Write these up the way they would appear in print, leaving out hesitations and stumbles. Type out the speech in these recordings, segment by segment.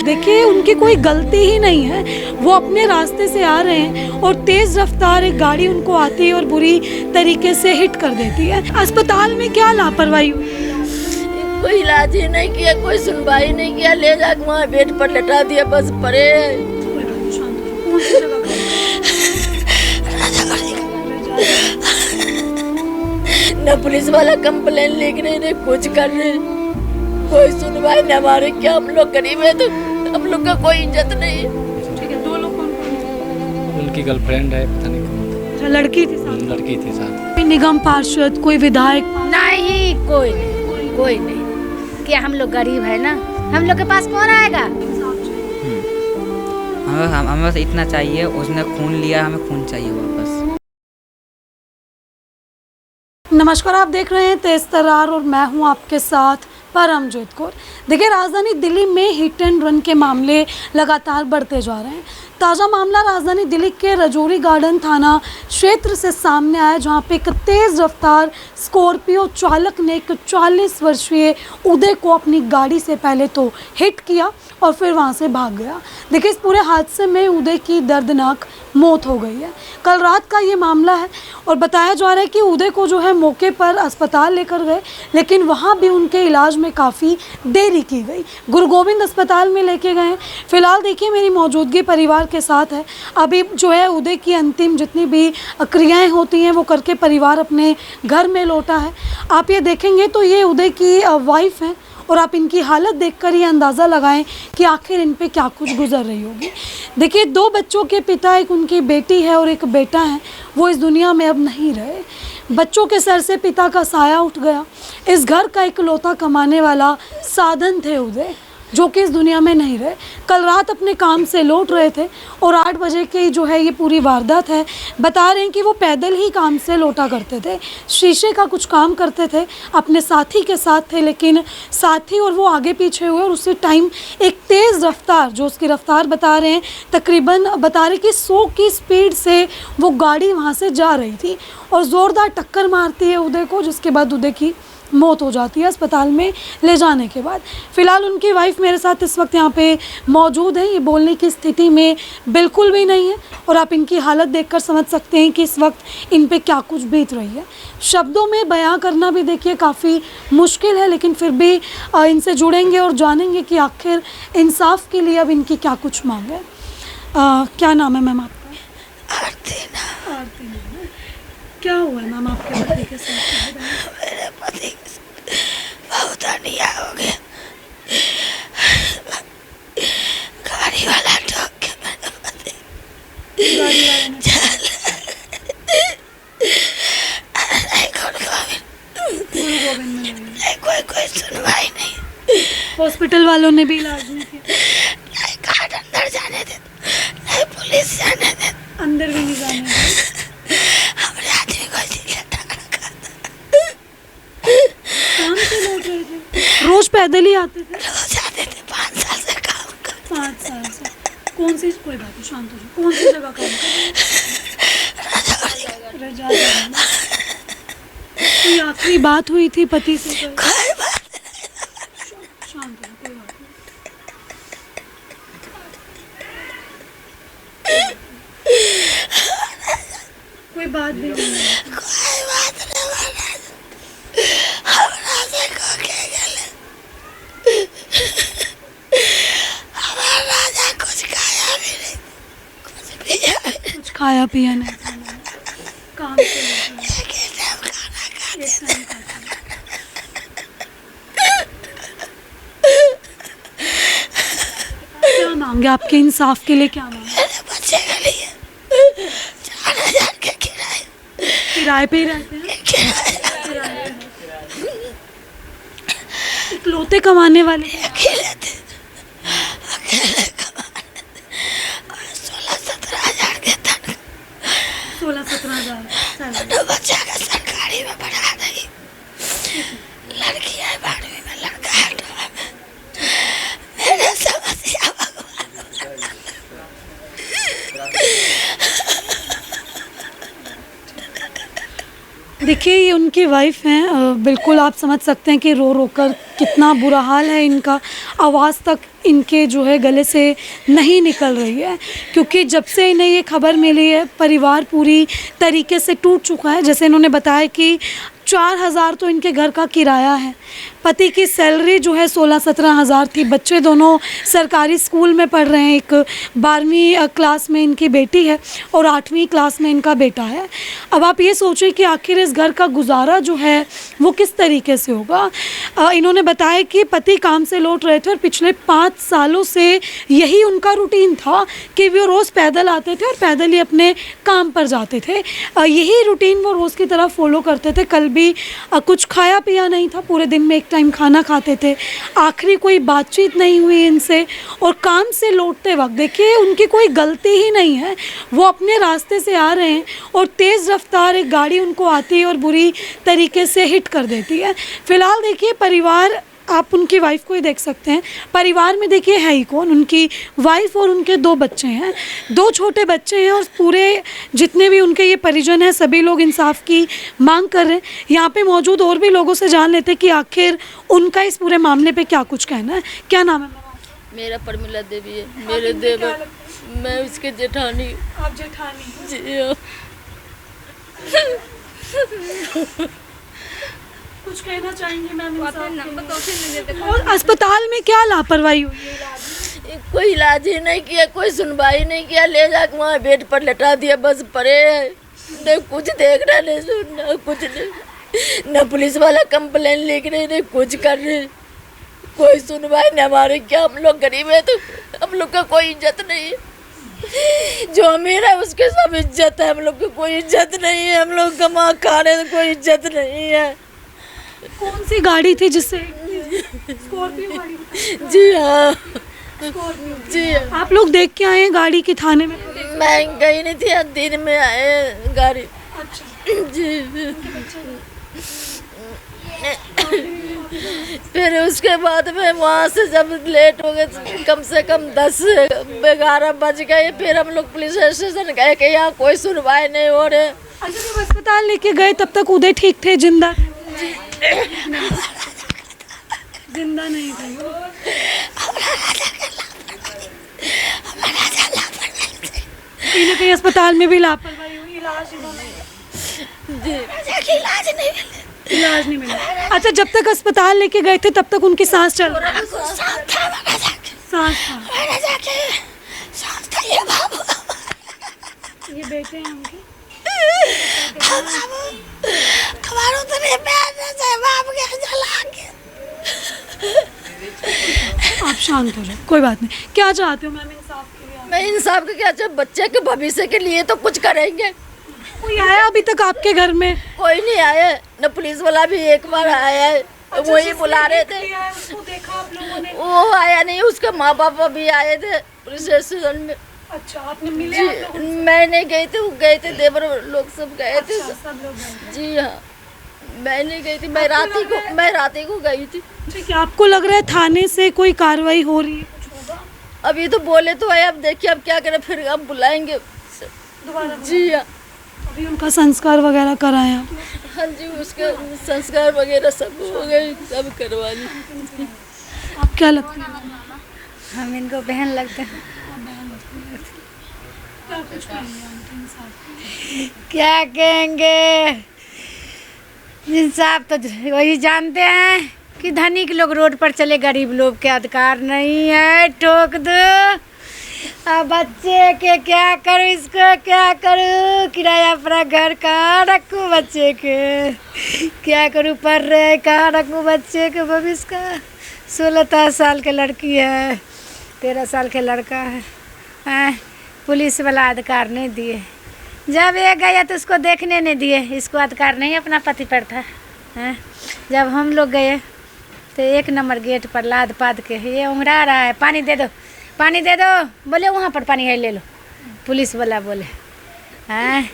देखिए उनकी कोई गलती ही नहीं है, वो अपने रास्ते से आ रहे हैं और तेज रफ्तार एक गाड़ी उनको आती है और बुरी तरीके से हिट कर देती है। अस्पताल में क्या लापरवाही हुई? कोई इलाज ही नहीं किया, कोई सुनवाई नहीं किया, ले जाकर वहाँ बेड पर लटा दिया, बस पड़े। न पुलिस वाला कंप्लेन लिख रहे न कुछ कर रहे, कोई सुनवाई न हमारे। क्या हम लोग गरीब है तो हम लोग का कोई इज्जत नहीं। ठीक है, 2 लोग कौन? उनकी गर्लफ्रेंड है, पता नहीं कौन। लड़की थी साथ? लड़की थी साथ। कोई निगम पार्षद, कोई विधायक? नहीं, कोई नहीं। क्या हम लोग गरीब है ना, हम लोग के पास कौन आएगा? हमें बस इतना चाहिए, उसने खून लिया, हमें खून चाहिए वापस। नमस्कार, आप देख रहे हैं तेज तर्रार और मैं हूं आपके साथ परमजीत कौर। देखिए, राजधानी दिल्ली में हिट एंड रन के मामले लगातार बढ़ते जा रहे हैं। ताज़ा मामला राजधानी दिल्ली के रजौरी गार्डन थाना क्षेत्र से सामने आया, जहां पे एक तेज़ रफ्तार स्कॉर्पियो चालक ने एक 40 वर्षीय उदय को अपनी गाड़ी से पहले तो हिट किया और फिर वहां से भाग गया। देखिए, इस पूरे हादसे में उदय की दर्दनाक मौत हो गई है। कल रात का ये मामला है और बताया जा रहा है कि उदय को जो है मौके पर अस्पताल लेकर गए, लेकिन वहाँ भी उनके इलाज में काफ़ी देरी की गई। गुरु गोविंद अस्पताल में लेके गए। फिलहाल देखिए, मेरी मौजूदगी परिवार के साथ है। अभी जो है उदय की अंतिम जितनी भी क्रियाएं होती हैं वो करके परिवार अपने घर में लौटा है। आप ये देखेंगे तो ये उदय की वाइफ है और आप इनकी हालत देखकर ये अंदाज़ा लगाएं कि आखिर इन पे क्या कुछ गुजर रही होगी। देखिए, 2 बच्चों के पिता, एक उनकी बेटी है और एक बेटा है, वो इस दुनिया में अब नहीं रहे। बच्चों के सर से पिता का साया उठ गया। इस घर का इकलौता कमाने वाला साधन थे उदय, जो कि इस दुनिया में नहीं रहे। कल रात अपने काम से लौट रहे थे और 8 बजे की जो है ये पूरी वारदात है। बता रहे हैं कि वो पैदल ही काम से लौटा करते थे, शीशे का कुछ काम करते थे, अपने साथी के साथ थे, लेकिन साथी और वो आगे पीछे हुए और उसी टाइम एक तेज़ रफ्तार, जो उसकी रफ्तार बता रहे हैं तकरीबन बता रहे कि 100 की स्पीड से वो गाड़ी वहाँ से जा रही थी और ज़ोरदार टक्कर मारती है उदय को, जिसके बाद उदय की मौत हो जाती है अस्पताल में ले जाने के बाद। फ़िलहाल उनकी वाइफ मेरे साथ इस वक्त यहाँ पे मौजूद है। ये बोलने की स्थिति में बिल्कुल भी नहीं है और आप इनकी हालत देखकर समझ सकते हैं कि इस वक्त इन पे क्या कुछ बीत रही है। शब्दों में बयां करना भी देखिए काफ़ी मुश्किल है, लेकिन फिर भी इनसे जुड़ेंगे और जानेंगे कि आखिर इंसाफ के लिए अब इनकी क्या कुछ मांग है। क्या नाम है मैम आपका? आरती नाम। क्या हुआ है मैम आपके पति के साथ? मेरे पति के साथ बहुत अन्याय हो गया। गाड़ी वाला ठोक के मेरे पति कोई सुनवाई नहीं। हॉस्पिटल वालों ने भी इलाज नहीं किया? नहीं, गार्ड अंदर जाने दे, नहीं पुलिस जाने दे, अंदर भी नहीं जाने दे। हमारे आदमी को काम से लौट रहे थे? रोज पैदल ही आते थे? रोज आते थे, 5 साल से काम कर। 5 साल से? कौन सी, कोई बात नहीं, शांत हो जाओ, कौन सी जगह काम कर रहे? कोई आखिरी बात हुई थी पति से? कोई बात शांत हो, कोई बात नहीं। कोई बात भी नहीं है। कोई बात नहीं। हमारा देखो क्या गले, हमारा राजा कुछ खाया भी नहीं, कुछ पिया भी नहीं। कुछ खाया पिया नहीं था, काम से लौटे। एक ही टाइम खाना खाते थे। क्या मांगे आपके इंसाफ के लिए? क्या मांगे? मेरे बच्चे के लिए 4000 के किराए पे ही रहते हैं? किराए इकलौते कमाने वाले? अकेले थे, अकेले कमाने और 16-17 हजार के तनख्वाह। 16-17 हज़ार। दोनों बच्चा का सरकारी में पढ़ा रही, लड़की है 12वीं में, लड़का है 8वां में। मेरे समस्या भगवान। देखिए ये उनकी वाइफ हैं, बिल्कुल आप समझ सकते हैं कि रो रो कर कितना बुरा हाल है इनका। आवाज़ तक इनके जो है गले से नहीं निकल रही है, क्योंकि जब से इन्हें ये खबर मिली है परिवार पूरी तरीके से टूट चुका है। जैसे इन्होंने बताया कि 4,000 तो इनके घर का किराया है, पति की सैलरी जो है 16-17 हज़ार थी, बच्चे दोनों सरकारी स्कूल में पढ़ रहे हैं। एक 12वीं क्लास में इनकी बेटी है और 8वीं क्लास में इनका बेटा है। अब आप ये सोचें कि आखिर इस घर का गुजारा जो है वो किस तरीके से होगा। इन्होंने बताया कि पति काम से लौट रहे थे और पिछले 5 सालों से यही उनका रूटीन था कि वो रोज़ पैदल आते थे और पैदल ही अपने काम पर जाते थे। यही रूटीन वो रोज़ की तरह फॉलो करते थे। कल भी कुछ खाया पिया नहीं था, पूरे दिन में एक टाइम खाना खाते थे। आखिरी कोई बातचीत नहीं हुई इनसे। और काम से लौटते वक्त देखिए उनकी कोई गलती ही नहीं है, वो अपने रास्ते से आ रहे हैं और तेज़ रफ्तार एक गाड़ी उनको आती है और बुरी तरीके से हिट कर देती है। फ़िलहाल देखिए परिवार, आप उनकी वाइफ को ही देख सकते हैं, परिवार में देखिए है ही कौन, उनकी वाइफ और उनके 2 बच्चे हैं, 2 छोटे बच्चे हैं। और पूरे जितने भी उनके ये परिजन हैं सभी लोग इंसाफ की मांग कर रहे हैं। यहाँ पे मौजूद और भी लोगों से जान लेते हैं कि आखिर उनका इस पूरे मामले पे क्या कुछ कहना है। क्या नाम है मैम? मेरा परमिला देवी है, मेरे देवर, मैं उसके जेठानी। आप जेठानी? जी हाँ। कुछ कहना चाहेंगे मैम? और अस्पताल में क्या लापरवाही हुई है? कोई इलाज ही नहीं किया, कोई सुनवाई नहीं किया, ले जाकर वहाँ बेड पर लेटा दिया, बस पड़े है। नहीं कुछ देखना नहीं सुनना कुछ नहीं, न पुलिस वाला कंप्लेन लिख रहे नहीं कुछ कर रहे, कोई सुनवाई नहीं हमारे। क्या हम लोग गरीब है तो हम लोग का कोई इज्जत नहीं है, जो अमीर है उसके सब इज्जत है, हम लोग की कोई इज्जत नहीं है। हम लोग कमा खा रहे तो कोई इज्जत नहीं है। कौन सी गाड़ी थी जिससे? स्कॉर्पियो गाड़ी? जी हाँ, जी हाँ। आप लोग देख के आए हैं गाड़ी की थाने में? मैं गई नहीं थी, दिन में आए गाड़ी। अच्छा। जी। फिर उसके बाद में वहाँ से जब लेट हो गए, कम से कम 10-11 बज गए, फिर हम लोग पुलिस स्टेशन गए कि यहाँ कोई सुनवाई नहीं हो रहे। अच्छा, जब अस्पताल लेके गए तब तक उदय ठीक थे? जिंदा जिंदा नहीं थे? कहीं ना कहीं अस्पताल में भी लापरवाही हुई, इलाज नहीं मिला। अच्छा, जब तक अस्पताल लेके गए थे तब तक उनकी सांस चल रही? सांस था। ये बेटे हैं उनके? आप शांत हो जाओ, कोई बात नहीं। क्या चाहते हो मैम इंसाफ के लिए? मैं इंसाफ के क्या चाहे, बच्चे के भविष्य के लिए तो कुछ करेंगे। कोई आया अभी तक आपके घर में? कोई नहीं आया, न पुलिस वाला भी एक बार आया है। अच्छा, वही बुला रहे थे, उसको देखा आप लोगों ने? वो आया नहीं, उसके माँ बाप भी आए थे पुलिस स्टेशन में। अच्छा, आपने मिले? जी, मैं नहीं गई थी, वो गए थे, देवर लोग सब गए थे। अच्छा, सब लोग गए। जी हाँ, मैं नहीं गई थी, मैं राती को गई थी। ठीक है, आपको लग रहा है थाने से कोई कार्रवाई हो रही है? कुछ होगा? अभी तो बोले तो है, अब देखिए अब क्या करें, फिर अब बुलाएंगे दोबारा? जी हाँ। अभी उनका संस्कार वगैरह कराए आप? हाँ जी, उसके संस्कार वगैरह सब हो गए, सब करवा ली। आप क्या लगता है? हम इनको बहन लगते हैं। क्या कहेंगे, इंसाफ तो वही जानते हैं कि धनिक लोग रोड पर चले, गरीब लोग के अधिकार नहीं है। ठोक दो, अब बच्चे के क्या करूँ, इसको क्या करूँ, किराया पर घर कहाँ रखूँ, बच्चे के क्या करूँ, पढ़ रहे कहाँ रखूँ बच्चे के भविष्य का। 16 साल के लड़की है, 13 साल के लड़का है। पुलिस वाला अधिकार नहीं दिए, जब ये गया तो उसको देखने नहीं दिए, इसको अधिकार नहीं अपना पति पर था। हैं, जब हम लोग गए तो 1 नंबर गेट पर लाद पाद के ये उंगरा रहा है, पानी दे दो, पानी दे दो, बोले वहाँ पर पानी है ले लो, पुलिस वाला बोले। हैं,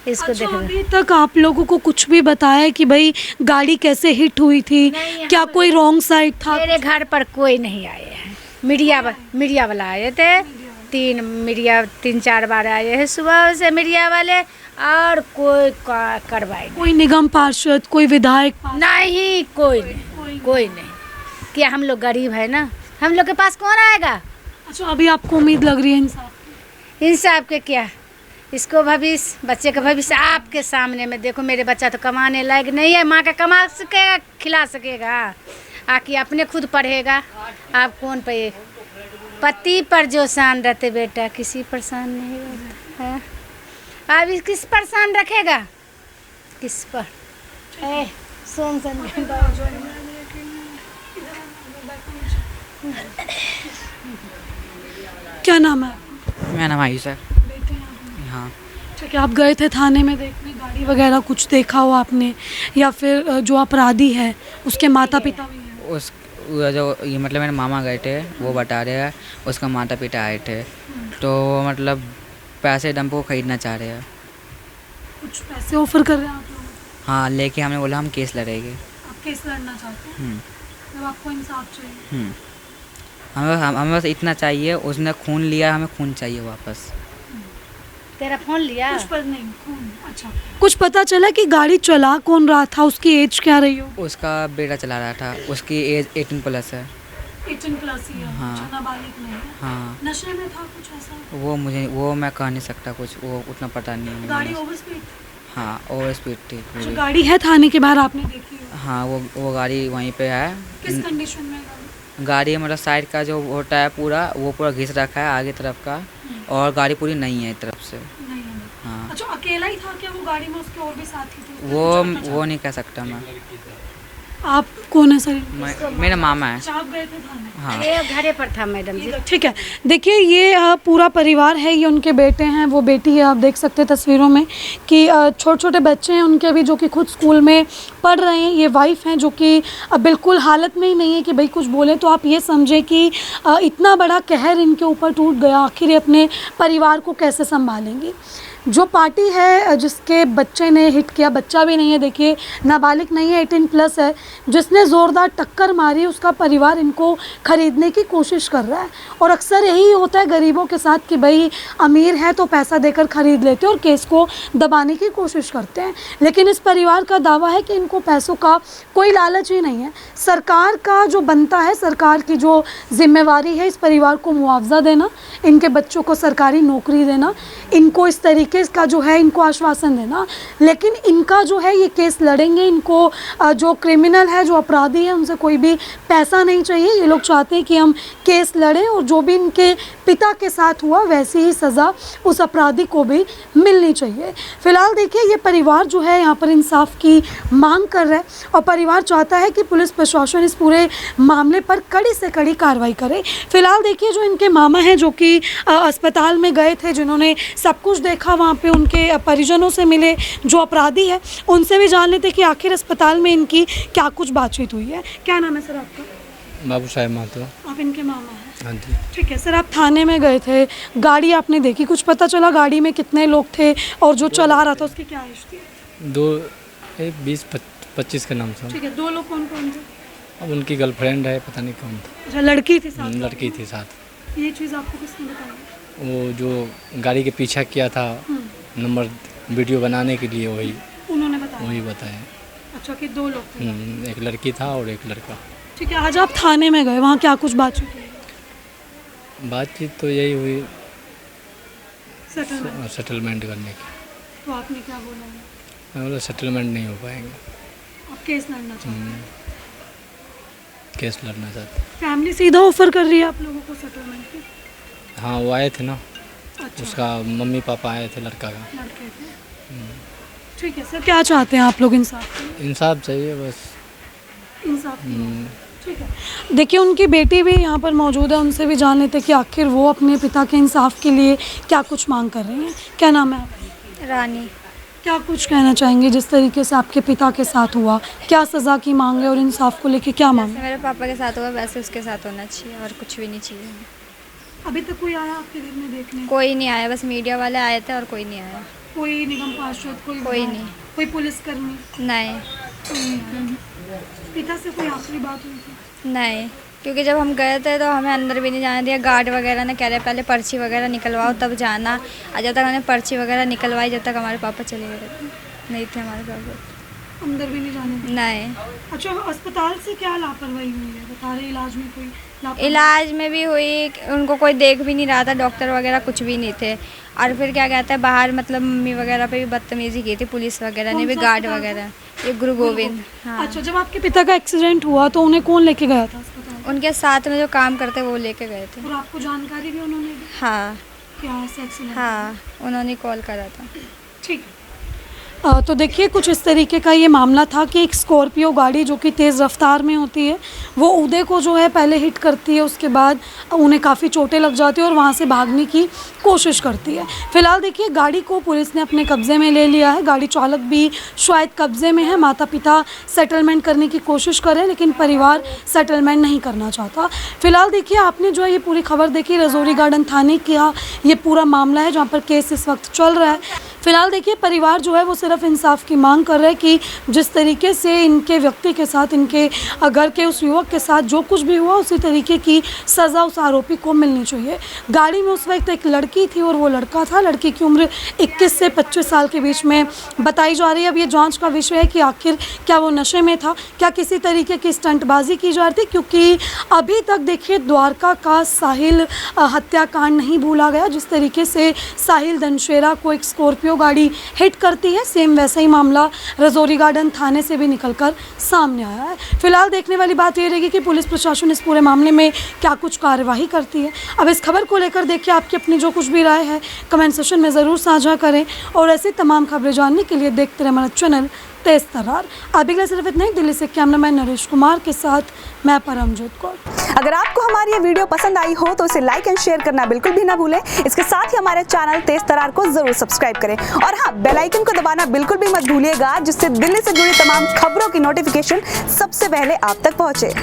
इसको अच्छा, देखो। अभी तक आप लोगों को कुछ भी बताया कि भाई गाड़ी कैसे हिट हुई थी? क्या कोई रॉन्ग साइड था? मेरे घर पर कोई नहीं आए हैं, मीडिया वाला आए थे, 3-4 बार आए हैं सुबह से मीडिया वाले। और कोई कार्रवाई कोई निगम पार्षद, कोई विधायक? नहीं, कोई नहीं। क्या हम लोग गरीब है ना, हम लोग के पास कौन आएगा? अच्छा, अभी आपको उम्मीद लग रही है इंसाफ की? इंसाफ के क्या, इसको भविष्य, बच्चे का भविष्य आपके सामने में देखो। मेरे बच्चा तो कमाने लायक नहीं है, माँ का कमा सकेगा, खिला सकेगा, आके अपने खुद पढ़ेगा। आप कौन पे, पति पर जो शान रहते बेटा, किसी परेशान नहीं रहता है। अब किस परेशान रखेगा, किस पर? सोन क्या नाम है? मेरा नाम आयुष है। हाँ। ठीक है, आप गए थे थाने में देखने, गाड़ी वगैरह कुछ देखा हो आपने, या फिर जो अपराधी है उसके माता पिता भी हैं? उस जो ये मतलब मेरे मामा गए थे, वो बता रहे हैं उसका माता पिता आए थे, तो मतलब पैसे दम पे वो खरीदना चाह रहे हैं। कुछ पैसे ऑफर कर रहे हैं आप लोग? हाँ, लेके हमने बोला हम केस लड़ेंगे। आप केस लड़ना चाहते हैं? मतलब आपको इंसाफ चाहिए? हमें बस इतना चाहिए, उसने खून लिया, हमें खून चाहिए वापस। तेरा फोन लिया? कुछ पर नहीं, खून। अच्छा, कुछ पता चला कि गाड़ी चला कौन रहा था, उसकी एज क्या रही हो? उसका बेटा चला रहा था, उसकी एज 18+ है। 18+ ही है? हाँ। अच्छा, नाबालिग नहीं है? हाँ। नशे में था कुछ ऐसा? वो मैं कह नहीं सकता कुछ, वो उतना पता नहीं है। गाड़ी ओवर स्पीड? हाँ, ओवर स्पीड थी अच्छा, पूरी। गाड़ी है थाने के बाहर, आपने देखी हो? हाँ, वो गाड़ी वहीं पे है। किस कंडीशन में है गाड़ी? गाड़ी मतलब साइड का जो होता है पूरा, वो पूरा घिस रखा है आगे तरफ का, और गाड़ी पूरी नहीं है तरफ से। नहीं है। हाँ। अच्छा, अकेला ही था क्या वो गाड़ी में, उसके और भी साथी थे? वो नहीं कह सकता मैं। आप कौन है सर? मेरा मामा है। अच्छा, आप गए थे थाने? हाँ। ये घरे पर था मैडम जी। ठीक है, देखिए ये पूरा परिवार है, ये उनके बेटे हैं, वो बेटी है। आप देख सकते हैं तस्वीरों में कि छोटे छोटे बच्चे हैं उनके भी, जो कि खुद स्कूल में पढ़ रहे हैं। ये वाइफ हैं जो कि बिल्कुल हालत में ही नहीं है कि भाई कुछ बोले। तो आप ये समझे कि इतना बड़ा कहर इनके ऊपर टूट गया, आखिर ये अपने परिवार को कैसे संभालेंगी। जो पार्टी है जिसके बच्चे ने हिट किया, बच्चा भी नहीं है, देखिए नाबालिग नहीं है, 18+ है, जिसने ज़ोरदार टक्कर मारी, उसका परिवार इनको ख़रीदने की कोशिश कर रहा है। और अक्सर यही होता है गरीबों के साथ कि भाई अमीर है तो पैसा देकर ख़रीद लेते हैं और केस को दबाने की कोशिश करते हैं। लेकिन इस परिवार का दावा है कि इनको पैसों का कोई लालच ही नहीं है। सरकार का जो बनता है, सरकार की जो जिम्मेवारी है इस परिवार को मुआवजा देना, इनके बच्चों को सरकारी नौकरी देना, इनको इस तरीके का जो है इनको आश्वासन देना। लेकिन इनका जो है ये केस लड़ेंगे, इनको जो क्रिमिनल है, जो अपराधी है, उनसे कोई भी पैसा नहीं चाहिए। ये लोग चाहते हैं कि हम केस लड़ें और जो भी इनके पिता के साथ हुआ वैसी ही सज़ा उस अपराधी को भी मिलनी चाहिए। फ़िलहाल देखिए ये परिवार जो है यहाँ पर इंसाफ की मांग कर रहा है और परिवार चाहता है कि पुलिस प्रशासन इस पूरे मामले पर कड़ी से कड़ी कार्रवाई करे। फ़िलहाल देखिए जो इनके मामा हैं, जो कि अस्पताल में गए थे, जिन्होंने सब कुछ देखा, वहाँ पे उनके परिजनों से मिले, जो अपराधी है उनसे भी जान लेते कि आखिर अस्पताल में इनकी क्या कुछ बातचीत हुई है। क्या नाम है सर आपका? बाबू साहेब मातो। आप इनके मामा हैं? हाँ जी। ठीक है सर, आप थाने में गए थे, गाड़ी आपने देखी, कुछ पता चला गाड़ी में कितने लोग थे और जो चला रहा था उसकी क्या एज थी? 20-25 के नाम से। ठीक है, 2 लोग कौन कौन थे? अब उनकी गर्लफ्रेंड है, पता नहीं कौन था। अच्छा, लड़की थी साथ? लड़की थी साथ। ये चीज़ आपको किसने बताई? वो जो गाड़ी के पीछा किया था नंबर वीडियो बनाने के लिए, उन्होंने बताया? वही बताया। अच्छा, कि 2 लोग थे? एक लड़की था और एक लड़का। ठीक है, आज आप थाने में गए, वहाँ क्या कुछ बातचीत हुई? बातचीत तो यही हुई सेटलमेंट सेटलमेंट करने की। तो आपने क्या बोला? मैं बोला सेटलमेंट नहीं हो पाएंगे, आप केस लड़ना चाहते हैं? केस लड़ना चाहते। फैमिली सीधा ऑफर कर रही है आप लोगों को सेटलमेंट की? हाँ, वो आए थे ना। अच्छा, उसका मम्मी पापा आए थे, लड़का का। लड़के थे। ठीक है सर, क्या चाहते हैं आप लोग इंसाफ के लिए? इंसाफ चाहिए बस। इंसाफ के लिए। ठीक है, देखिए उनकी बेटी भी यहाँ पर मौजूद है, उनसे भी जान लेते कि आखिर वो अपने पिता के इंसाफ के लिए क्या कुछ मांग कर रही हैं। क्या नाम है आपका? रानी। क्या कुछ कहना चाहेंगे जिस तरीके से आपके पिता के साथ हुआ, क्या सज़ा की मांग है और इंसाफ को लेके क्या मांग है? मेरे पापा के साथ हुआ वैसे उसके साथ होना चाहिए और कुछ भी नहीं चाहिए। अभी तक कोई आया आपके घर में देखने? कोई नहीं आया, बस मीडिया वाले आए थे और कोई नहीं आया। कोई निगम पार्षद, कोई नहीं। कोई पुलिसकर्मी? नहीं। पिता से कोई आखिरी बात हुई थी? नहीं, क्योंकि जब हम गए थे तो हमें अंदर भी नहीं जाने दिया। गार्ड वगैरह ने कह रहे पहले पर्ची वगैरह निकलवाओ तब जाना, और जब तक हमने पर्ची वगैरह निकलवाई जब तक हमारे पापा चले गए नहीं थे हमारे पापा। अंदर भी नहीं जाने दिया? नहीं, अच्छा, अस्पताल से क्या लापरवाही हुई है? बता रहे इलाज में कोई लापरवाही? इलाज में भी हुई, उनको कोई देख भी नहीं रहा था, डॉक्टर वगैरह कुछ भी नहीं थे। और फिर क्या कहते हैं बाहर मतलब मम्मी वगैरह पे भी बदतमीजी की थी, पुलिस वगैरह ने भी, कौन सा गार्ड अस्पताल वगैरह। ये गुरु गोविंद। हाँ, अच्छा, जब आपके पिता का एक्सीडेंट हुआ तो उन्हें कौन लेके गया था अस्पताल? उनके साथ में जो काम करते वो लेके गए थे। और आपको जानकारी भी उन्होंने दी? हाँ क्या ऐसा एक्सीडेंट? हाँ, उन्होंने कॉल करा था। ठीक। तो देखिए कुछ इस तरीके का ये मामला था कि एक स्कॉर्पियो गाड़ी जो कि तेज़ रफ्तार में होती है वो उदय को जो है पहले हिट करती है, उसके बाद उन्हें काफ़ी चोटें लग जाती है और वहाँ से भागने की कोशिश करती है। फिलहाल देखिए गाड़ी को पुलिस ने अपने कब्ज़े में ले लिया है, गाड़ी चालक भी शायद कब्ज़े में है। माता पिता सेटलमेंट करने की कोशिश करें लेकिन परिवार सेटलमेंट नहीं करना चाहता। फिलहाल देखिए आपने जो है ये पूरी खबर देखी, रजौरी गार्डन थाने का ये पूरा मामला है जहाँ पर केस इस वक्त चल रहा है। फिलहाल देखिए परिवार जो है वो सिर्फ इंसाफ की मांग कर रहा है कि जिस तरीके से इनके व्यक्ति के साथ, इनके घर के उस युवक के साथ जो कुछ भी हुआ उसी तरीके की सज़ा उस आरोपी को मिलनी चाहिए। गाड़ी में उस वक्त एक लड़की थी और वो लड़का था। लड़की की उम्र 21 से 25 साल के बीच में बताई जा रही है। अब ये जांच का विषय है कि आखिर क्या वो नशे में था, क्या किसी तरीके की स्टंटबाजी की जा रही थी, क्योंकि अभी तक देखिए द्वारका का साहिल हत्याकांड नहीं भूला गया। जिस तरीके से साहिल दनशेरा को एक स्कॉर्पियो गाड़ी हिट करती है, सेम वैसा ही मामला रजौरी गार्डन थाने से भी निकलकर सामने आया है। फिलहाल देखने वाली बात ये रहेगी कि पुलिस प्रशासन इस पूरे मामले में क्या कुछ कार्यवाही करती है। अब इस खबर को लेकर देखिए आपकी अपनी जो कुछ भी राय है कमेंट सेक्शन में ज़रूर साझा करें और ऐसी तमाम खबरें जानने के लिए देखते रहे हमारा चैनल तेज तर्रार। अभी के लिए सिर्फ इतना ही। दिल्ली से कैमरामैन नरेश कुमार के साथ मैं परमजोत कौर। अगर आपको हमारी ये वीडियो पसंद आई हो तो इसे लाइक एंड शेयर करना बिल्कुल भी ना भूलें। इसके साथ ही हमारे चैनल तेज तर्रार को जरूर सब्सक्राइब करें और हाँ, बेल आइकन को दबाना बिल्कुल भी मत भूलिएगा, जिससे दिल्ली से जुड़ी तमाम खबरों की नोटिफिकेशन सबसे पहले आप तक पहुंचे।